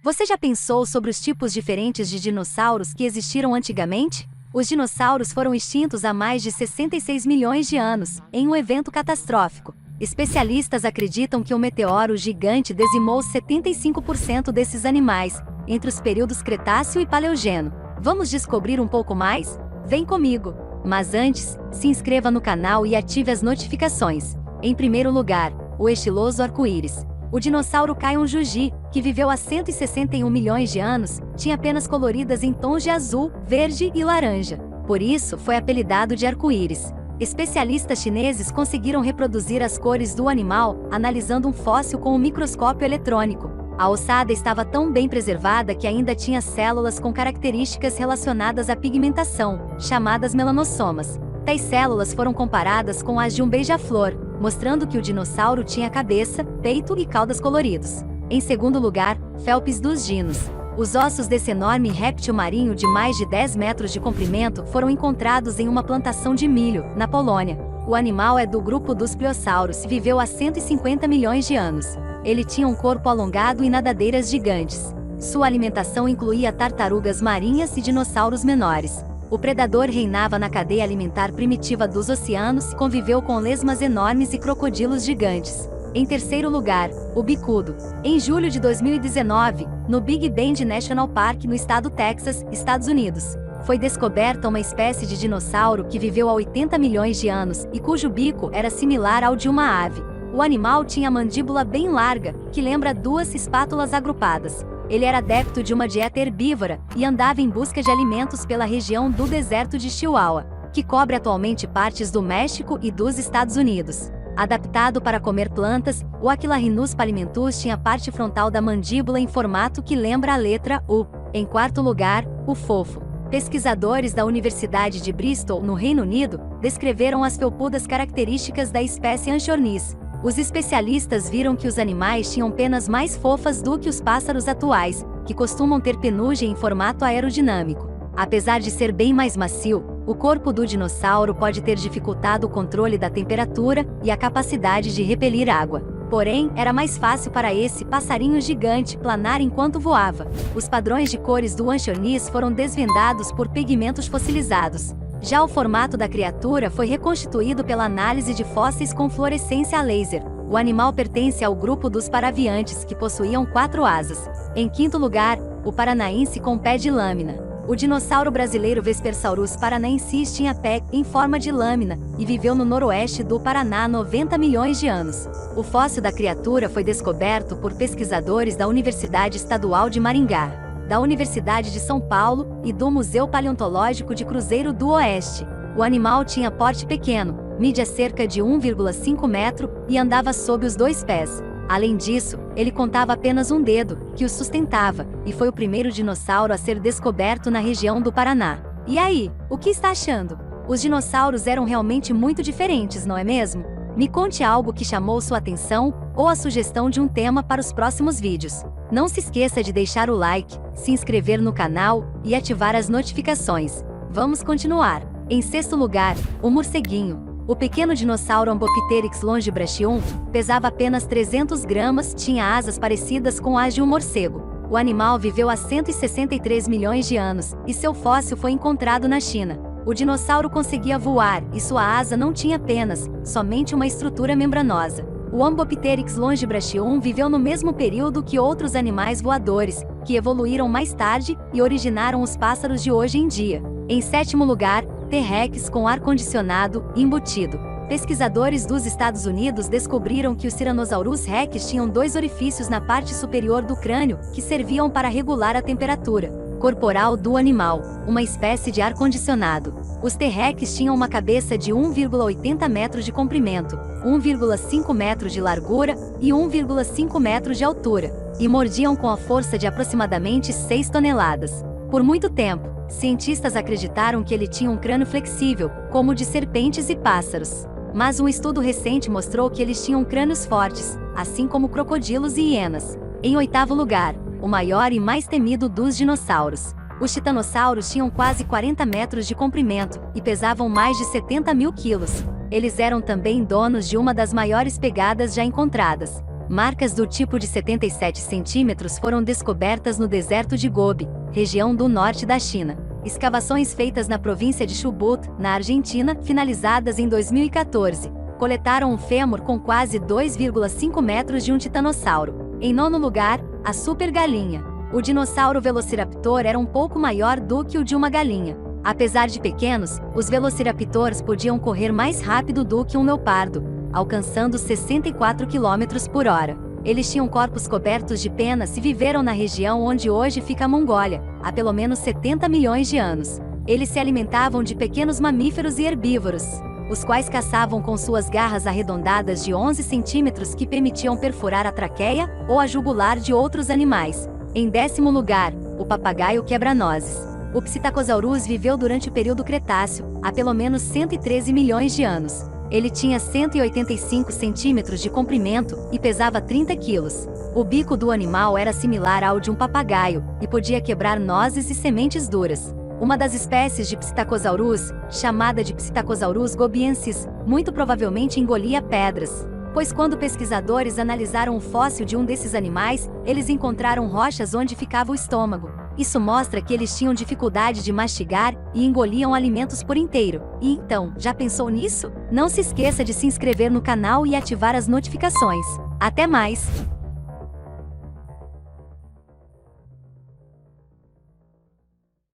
Você já pensou sobre os tipos diferentes de dinossauros que existiram antigamente? Os dinossauros foram extintos há mais de 66 milhões de anos, em um evento catastrófico. Especialistas acreditam que um meteoro gigante dizimou 75% desses animais, entre os períodos Cretáceo e Paleogeno. Vamos descobrir um pouco mais? Vem comigo! Mas antes, se inscreva no canal e ative as notificações. Em primeiro lugar, o estiloso arco-íris. O dinossauro Kaionjuji, que viveu há 161 milhões de anos, tinha penas coloridas em tons de azul, verde e laranja. Por isso, foi apelidado de arco-íris. Especialistas chineses conseguiram reproduzir as cores do animal, analisando um fóssil com um microscópio eletrônico. A ossada estava tão bem preservada que ainda tinha células com características relacionadas à pigmentação, chamadas melanossomas. Tais células foram comparadas com as de um beija-flor, mostrando que o dinossauro tinha cabeça, peito e caudas coloridos. Em segundo lugar, Phelps dos dinos. Os ossos desse enorme réptil marinho de mais de 10 metros de comprimento foram encontrados em uma plantação de milho, na Polônia. O animal é do grupo dos pliossauros e viveu há 150 milhões de anos. Ele tinha um corpo alongado e nadadeiras gigantes. Sua alimentação incluía tartarugas marinhas e dinossauros menores. O predador reinava na cadeia alimentar primitiva dos oceanos e conviveu com lesmas enormes e crocodilos gigantes. Em terceiro lugar, o bicudo. Em julho de 2019, no Big Bend National Park no estado Texas, Estados Unidos, foi descoberta uma espécie de dinossauro que viveu há 80 milhões de anos e cujo bico era similar ao de uma ave. O animal tinha a mandíbula bem larga, que lembra duas espátulas agrupadas. Ele era adepto de uma dieta herbívora e andava em busca de alimentos pela região do deserto de Chihuahua, que cobre atualmente partes do México e dos Estados Unidos. Adaptado para comer plantas, o Aquilarhinus palimentus tinha a parte frontal da mandíbula em formato que lembra a letra U. Em quarto lugar, o fofo. Pesquisadores da Universidade de Bristol, no Reino Unido, descreveram as felpudas características da espécie Anchiornis. Os especialistas viram que os animais tinham penas mais fofas do que os pássaros atuais, que costumam ter penugem em formato aerodinâmico. Apesar de ser bem mais macio, o corpo do dinossauro pode ter dificultado o controle da temperatura e a capacidade de repelir água. Porém, era mais fácil para esse passarinho gigante planar enquanto voava. Os padrões de cores do Anchiornis foram desvendados por pigmentos fossilizados. Já o formato da criatura foi reconstituído pela análise de fósseis com fluorescência a laser. O animal pertence ao grupo dos paraviantes, que possuíam 4 asas. Em quinto lugar, o paranaense com pé de lâmina. O dinossauro brasileiro Vespersaurus paranaensis tinha pé em forma de lâmina e viveu no noroeste do Paraná há 90 milhões de anos. O fóssil da criatura foi descoberto por pesquisadores da Universidade Estadual de Maringá, da Universidade de São Paulo e do Museu Paleontológico de Cruzeiro do Oeste. O animal tinha porte pequeno, media cerca de 1,5 metro e andava sob os 2 pés. Além disso, ele contava apenas um dedo, que o sustentava, e foi o primeiro dinossauro a ser descoberto na região do Paraná. E aí, o que está achando? Os dinossauros eram realmente muito diferentes, não é mesmo? Me conte algo que chamou sua atenção, ou a sugestão de um tema para os próximos vídeos. Não se esqueça de deixar o like, se inscrever no canal e ativar as notificações. Vamos continuar. Em sexto lugar, o morceguinho. O pequeno dinossauro Ambopteryx longibrachium pesava apenas 300 gramas, tinha asas parecidas com as de um morcego. O animal viveu há 163 milhões de anos, e seu fóssil foi encontrado na China. O dinossauro conseguia voar, e sua asa não tinha penas, somente uma estrutura membranosa. O Ambopteryx longibrachium viveu no mesmo período que outros animais voadores, que evoluíram mais tarde e originaram os pássaros de hoje em dia. Em sétimo lugar, T-Rex com ar-condicionado embutido. Pesquisadores dos Estados Unidos descobriram que os Tyrannosaurus rex tinham 2 orifícios na parte superior do crânio, que serviam para regular a temperatura corporal do animal, uma espécie de ar-condicionado. Os T-Rex tinham uma cabeça de 1,80 metros de comprimento, 1,5 metros de largura e 1,5 metros de altura, e mordiam com a força de aproximadamente 6 toneladas. Por muito tempo, cientistas acreditaram que ele tinha um crânio flexível, como o de serpentes e pássaros. Mas um estudo recente mostrou que eles tinham crânios fortes, assim como crocodilos e hienas. Em oitavo lugar, o maior e mais temido dos dinossauros. Os titanossauros tinham quase 40 metros de comprimento e pesavam mais de 70 mil quilos. Eles eram também donos de uma das maiores pegadas já encontradas. Marcas do tipo de 77 centímetros foram descobertas no deserto de Gobi, região do norte da China. Escavações feitas na província de Chubut, na Argentina, finalizadas em 2014, coletaram um fêmur com quase 2,5 metros de um titanossauro. Em nono lugar, a super galinha. O dinossauro Velociraptor era um pouco maior do que o de uma galinha. Apesar de pequenos, os Velociraptors podiam correr mais rápido do que um leopardo, alcançando 64 km por hora. Eles tinham corpos cobertos de penas e viveram na região onde hoje fica a Mongólia, há pelo menos 70 milhões de anos. Eles se alimentavam de pequenos mamíferos e herbívoros, os quais caçavam com suas garras arredondadas de 11 centímetros que permitiam perfurar a traqueia ou a jugular de outros animais. Em décimo lugar, o papagaio quebra-nozes. O Psittacosaurus viveu durante o período Cretáceo, há pelo menos 113 milhões de anos. Ele tinha 185 centímetros de comprimento e pesava 30 quilos. O bico do animal era similar ao de um papagaio e podia quebrar nozes e sementes duras. Uma das espécies de Psittacosaurus, chamada de Psittacosaurus gobiensis, muito provavelmente engolia pedras, pois quando pesquisadores analisaram o fóssil de um desses animais, eles encontraram rochas onde ficava o estômago. Isso mostra que eles tinham dificuldade de mastigar e engoliam alimentos por inteiro. E então, já pensou nisso? Não se esqueça de se inscrever no canal e ativar as notificações. Até mais!